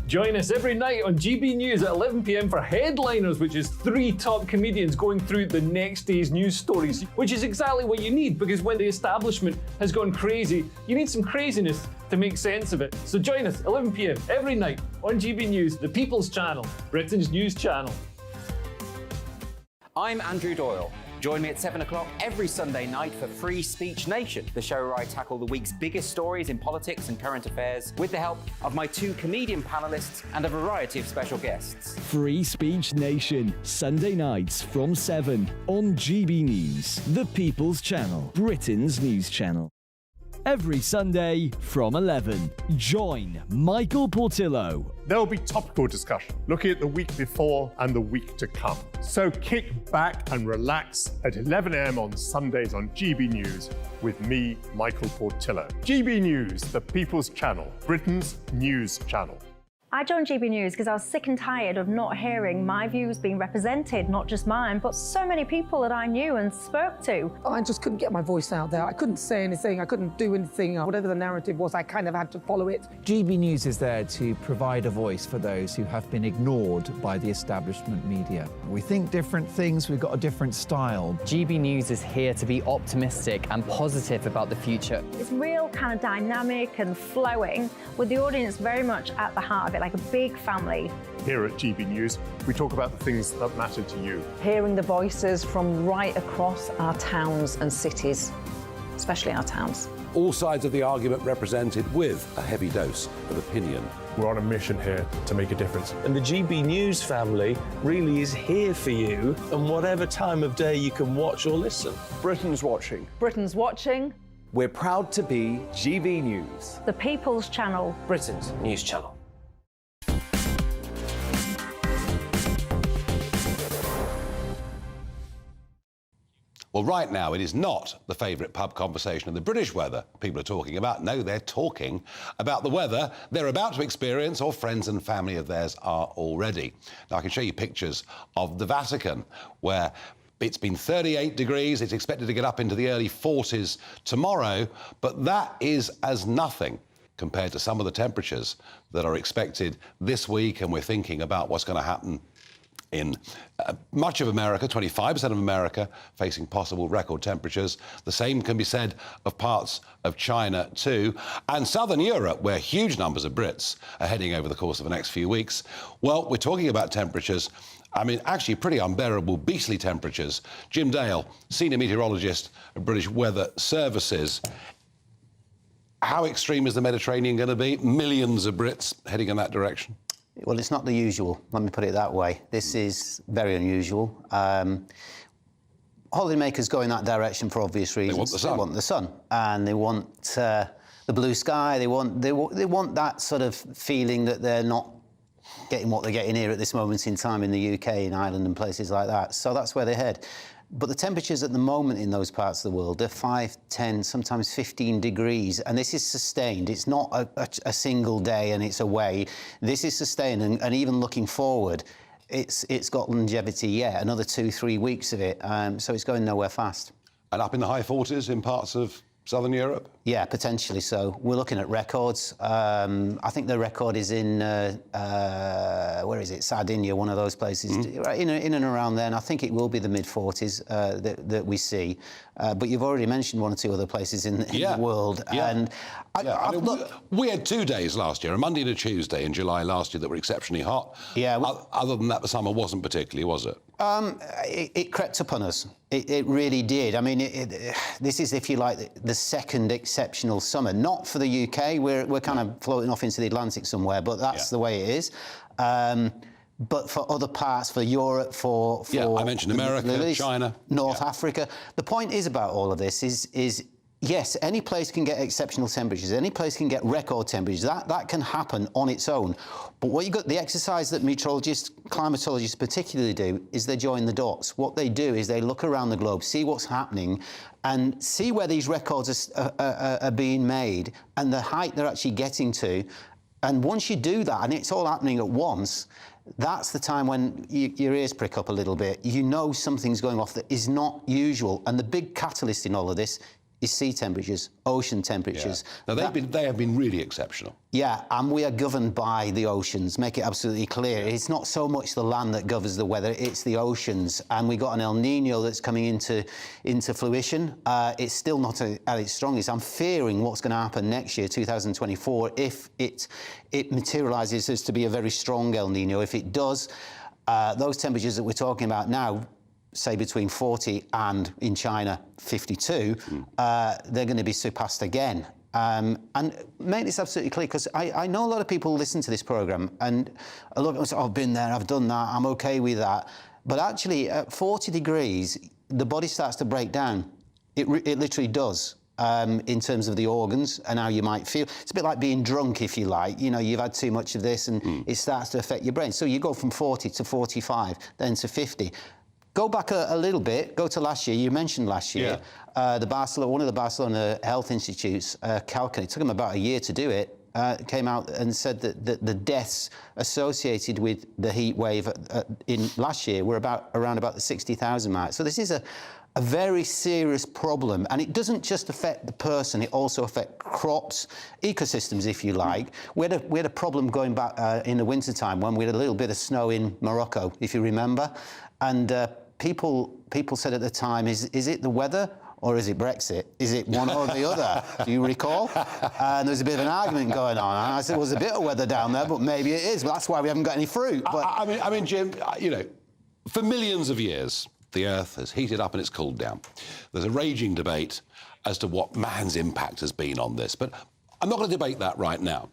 Join us every night on GB News at 11 p.m. for Headliners, which is 3 top comedians going through the next day's news stories, which is exactly what you need, because when the establishment has gone crazy, you need some craziness to make sense of it. So join us 11 p.m. every night on GB News, the People's Channel, Britain's news channel. I'm Andrew Doyle. Join me at 7 o'clock every Sunday night for Free Speech Nation, the show where I tackle the week's biggest stories in politics and current affairs with the help of my 2 comedian panellists and a variety of special guests. Free Speech Nation, Sunday nights from 7 on GB News, the People's Channel, Britain's news channel. Every Sunday from 11, join Michael Portillo. There will be topical discussion, looking at the week before and the week to come. So kick back and relax at 11 a.m. on Sundays on GB News with me, Michael Portillo. GB News, the People's Channel, Britain's news channel. I joined GB News because I was sick and tired of not hearing my views being represented, not just mine, but so many people that I knew and spoke to. I just couldn't get my voice out there. I couldn't say anything. I couldn't do anything. Whatever the narrative was, I kind of had to follow it. GB News is there to provide a voice for those who have been ignored by the establishment media. We think different things, we've got a different style. GB News is here to be optimistic and positive about the future. It's real kind of dynamic and flowing, with the audience very much at the heart of it, like a big family. Here at GB News, we talk about the things that matter to you. Hearing the voices from right across our towns and cities, especially our towns. All sides of the argument represented with a heavy dose of opinion. We're on a mission here to make a difference. And the GB News family really is here for you, and whatever time of day you can watch or listen. Britain's watching. Britain's watching. We're proud to be GB News, the People's Channel, Britain's news channel. Well, right now, it is not the favourite pub conversation of the British weather people are talking about. No, they're talking about the weather they're about to experience or friends and family of theirs are already. Now, I can show you pictures of the Vatican, where it's been 38 degrees. It's expected to get up into the early 40s tomorrow, but that is as nothing compared to some of the temperatures that are expected this week, and we're thinking about what's going to happen in much of America, 25% of America, facing possible record temperatures. The same can be said of parts of China too. And Southern Europe, where huge numbers of Brits are heading over the course of the next few weeks. Well, we're talking about temperatures, I mean, actually pretty unbearable, beastly temperatures. Jim Dale, Senior Meteorologist at British Weather Services. How extreme is the Mediterranean going to be? Millions of Brits heading in that direction. Well, it's not the usual, let me put it that way. This is very unusual. Holidaymakers go in that direction for obvious reasons. They want the sun. They want the sun, and they want the blue sky. They want that sort of feeling that they're not getting what they're getting here at this moment in time in the UK, in Ireland and places like that. So that's where they head. But the temperatures at the moment in those parts of the world, they're 5, 10, sometimes 15 degrees, and this is sustained. It's not a single day and it's away. This is sustained, and even looking forward, it's got longevity, yeah, another 2-3 weeks of it, so it's going nowhere fast. And up in the high 40s in parts of Southern Europe? Yeah, potentially so. We're looking at records. I think the record is in, where is it? Sardinia, one of those places, in and around there. And I think it will be the mid-40s that we see. But you've already mentioned one or two other places in the world. Yeah. And I mean, we had 2 days last year, a Monday and a Tuesday in July last year that were exceptionally hot. Yeah. Other than that, the summer wasn't particularly, was it? It crept upon us. It really did. I mean, this is, if you like, the second exceptional summer. Not for the UK. We're kind of floating off into the Atlantic somewhere, but that's the way it is. But for other parts, for Europe, for I mentioned America, China, North Africa. The point is about all of this is yes, any place can get exceptional temperatures. Any place can get record temperatures. That can happen on its own. But what you got, the exercise that meteorologists, climatologists particularly do, is they join the dots. What they do is they look around the globe, see what's happening, and see where these records are being made and the height they're actually getting to. And once you do that, and it's all happening at once, that's the time when your ears prick up a little bit. You know something's going off that is not usual. And the big catalyst in all of this is sea temperatures, ocean temperatures. Yeah. Now, they have been really exceptional. Yeah, and we are governed by the oceans, make it absolutely clear. It's not so much the land that governs the weather, it's the oceans. And we got an El Nino that's coming into fruition. It's still not at its strongest. I'm fearing what's going to happen next year, 2024, if it materialises as to be a very strong El Nino. If it does, those temperatures that we're talking about now, say between 40 and, in China, 52, they're going to be surpassed again. And make this absolutely clear, because I know a lot of people listen to this programme, and a lot of people say, oh, I've been there, I've done that, I'm OK with that. But actually, at 40 degrees, the body starts to break down. It literally does. In terms of the organs and how you might feel. It's a bit like being drunk, if you like. You know, you've had too much of this and it starts to affect your brain. So you go from 40 to 45, then to 50. Go back a little bit, go to last year. You mentioned last year. One of the Barcelona Health Institutes, calculated, it took them about a year to do it, came out and said that the deaths associated with the heat wave in last year were around about the 60,000 mark. So this is a very serious problem, and it doesn't just affect the person, it also affects crops, ecosystems, if you like. We had a problem going back in the wintertime when we had a little bit of snow in Morocco, if you remember, and people said at the time, is it the weather or is it Brexit? Is it one or the other? Do you recall? And there was a bit of an argument going on. And I said, well, there's a bit of weather down there, but maybe it is. But that's why we haven't got any fruit. But I mean, Jim, you know, for millions of years, the Earth has heated up and it's cooled down. There's a raging debate as to what man's impact has been on this. But I'm not going to debate that right now.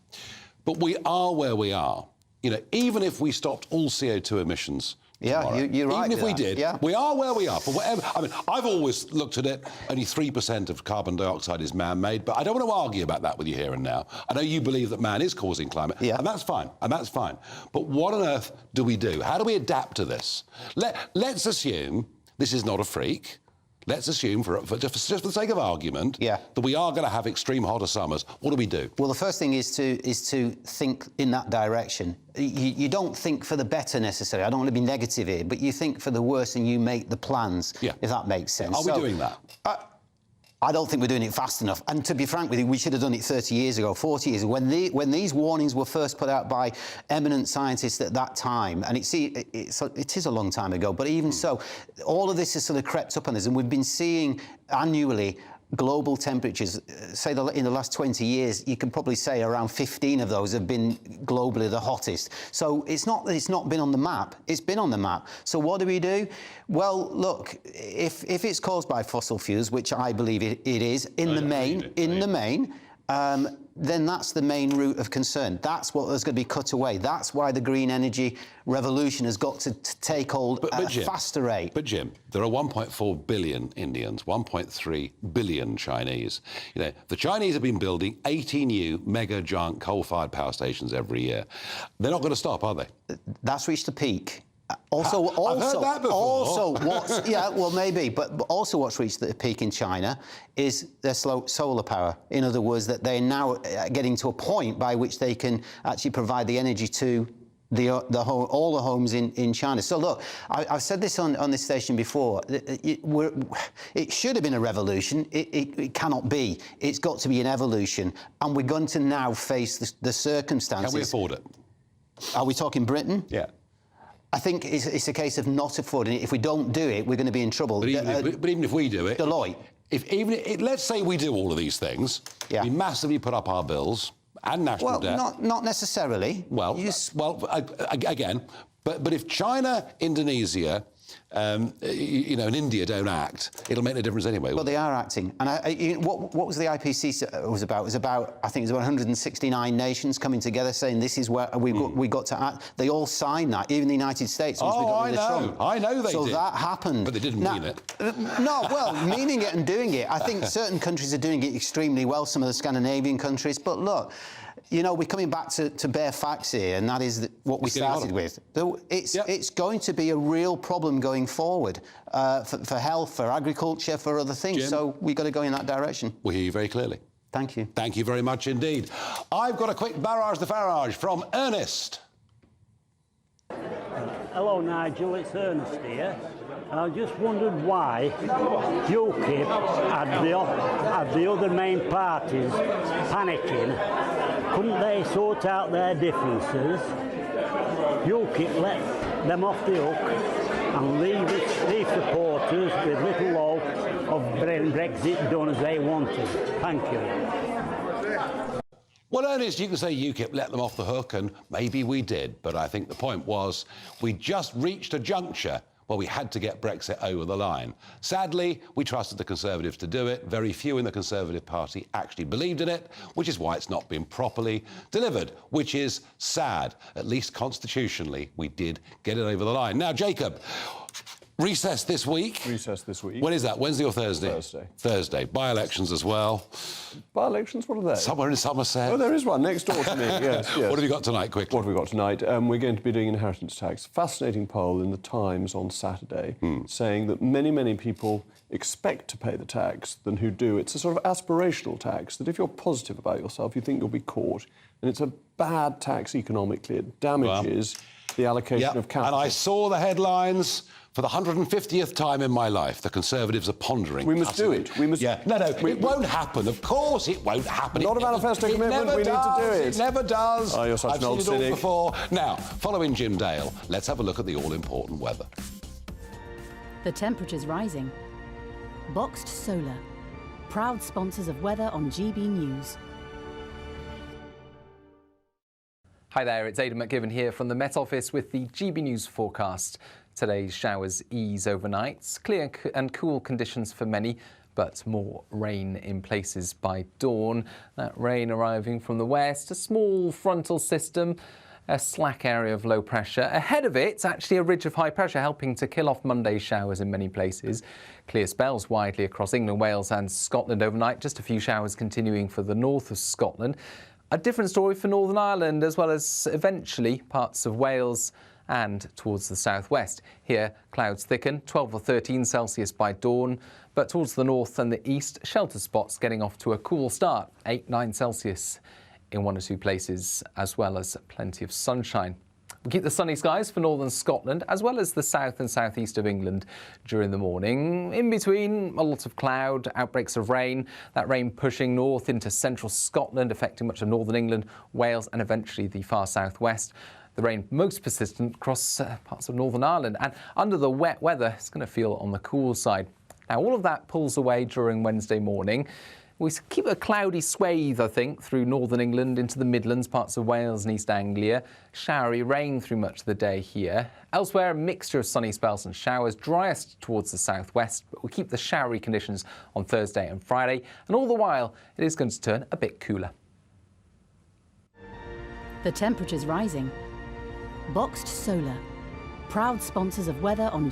But we are where we are. You know, even if we stopped all CO2 emissions tomorrow, you're right. Even if we did, we are where we are. For whatever, I mean, I've always looked at it, only 3% of carbon dioxide is man-made, but I don't want to argue about that with you here and now. I know you believe that man is causing climate, and that's fine, But what on earth do we do? How do we adapt to this? Let's assume this is not a freak. let's assume, just for the sake of argument, that we are going to have extreme hotter summers. What do we do? Well, the first thing is to think in that direction. You don't think for the better necessarily. I don't want to be negative here, but you think for the worse and you make the plans, if that makes sense. Are we doing that? I don't think we're doing it fast enough. And to be frank with you, we should have done it 30 years ago, 40 years ago. When these warnings were first put out by eminent scientists at that time, and it is a long time ago, but even so, all of this has sort of crept up on us, and we've been seeing annually global temperatures, say in the last 20 years, you can probably say around 15 of those have been globally the hottest. So it's not that it's not been on the map, it's been on the map. So what do? Well, look, if it's caused by fossil fuels, which I believe it is, in the main, then that's the main root of concern. That's what is going to be cut away. That's why the green energy revolution has got to take hold at a faster rate. But Jim, there are 1.4 billion Indians, 1.3 billion Chinese. You know, the Chinese have been building 80 new mega giant coal-fired power stations every year. They're not going to stop, are they? That's reached a peak. I've heard that before. Maybe, but also what's reached the peak in China is their solar power. In other words, that they're now getting to a point by which they can actually provide the energy to all the homes in China. So look, I've said this on this station before. It should have been a revolution. It cannot be. It's got to be an evolution, and we're going to now face the circumstances. Can we afford it? Are we talking Britain? Yeah. I think it's a case of not affording it. If we don't do it, we're going to be in trouble. But even if we do it, Deloitte. Let's say we do all of these things, we massively put up our bills and national debt. Well, not necessarily. Again, but if China, Indonesia, and India don't act, it'll make no difference anyway. Well, they are acting. And what was the IPCC was about? It was about, I think it was 169 nations coming together saying this is where we got to act. They all signed that, even the United States. Once we got rid of Trump. I know they did. So that happened. But they didn't mean it. No, well, meaning it and doing it. I think certain countries are doing it extremely well, some of the Scandinavian countries. But look, you know, we're coming back to bare facts here, and that is what we started with. It's going to be a real problem going forward for health, for agriculture, for other things. Jim, so we've got to go in that direction. We hear you very clearly. Thank you. Thank you very much indeed. I've got a quick Barrage the Farage from Ernest. Hello, Nigel. It's Ernest here. And I just wondered why UKIP had the other main parties panicking. Couldn't they sort out their differences? UKIP let them off the hook and leave supporters with little hope of Brexit done as they wanted. Thank you. Well, Ernest, you can say UKIP let them off the hook, and maybe we did, but I think the point was we just reached a juncture where we had to get Brexit over the line. Sadly, we trusted the Conservatives to do it. Very few in the Conservative Party actually believed in it, which is why it's not been properly delivered, which is sad. At least constitutionally, we did get it over the line. Now, Jacob, recess this week. Recess this week. When is that? Wednesday or Thursday? Thursday. Thursday. By-elections as well. By-elections? What are they? Somewhere in Somerset. Oh, there is one next door to me, yes. What have you got tonight, quickly? What have we got tonight? We're going to be doing inheritance tax. Fascinating poll in the Times on Saturday saying that many, many people expect to pay the tax than who do. It's a sort of aspirational tax, that if you're positive about yourself, you think you'll be caught. And it's a bad tax economically. It damages the allocation of capital. And I saw the headlines. For the 150th time in my life, the Conservatives are pondering. We must do it. We must. Yeah. No, it won't happen. Of course, it won't happen. Not a manifesto commitment. We need to do it. It never does. Oh, you're such an old cynic. I've seen it all before. Now, following Jim Dale, let's have a look at the all-important weather. The temperature's rising. Boxed Solar, proud sponsors of weather on GB News. Hi there, it's Aidan McGivern here from the Met Office with the GB News forecast. Today's showers ease overnight, clear and cool conditions for many, but more rain in places by dawn. That rain arriving from the west, a small frontal system, a slack area of low pressure. Ahead of it, actually a ridge of high pressure helping to kill off Monday's showers in many places. Clear spells widely across England, Wales and Scotland overnight, just a few showers continuing for the north of Scotland. A different story for Northern Ireland, as well as eventually parts of Wales and towards the southwest. Here, clouds thicken, 12 or 13 Celsius by dawn, But towards the north and the east, shelter spots getting off to a cool start, 8-9 Celsius in one or two places, as well as plenty of sunshine. We'll keep the sunny skies for northern Scotland, as well as the south and southeast of England during the morning. In between, a lot of cloud, outbreaks of rain, that rain pushing north into central Scotland, affecting much of northern England, Wales and eventually the far southwest. The rain most persistent across parts of Northern Ireland, and under the wet weather, it's going to feel on the cool side. Now, all of that pulls away during Wednesday morning. We keep a cloudy swathe, I think, through northern England into the Midlands, parts of Wales and East Anglia. Showery rain through much of the day here. Elsewhere, a mixture of sunny spells and showers, driest towards the southwest, but we'll keep the showery conditions on Thursday and Friday. And all the while, it is going to turn a bit cooler. The temperature's rising. Boxed Solar, proud sponsors of weather on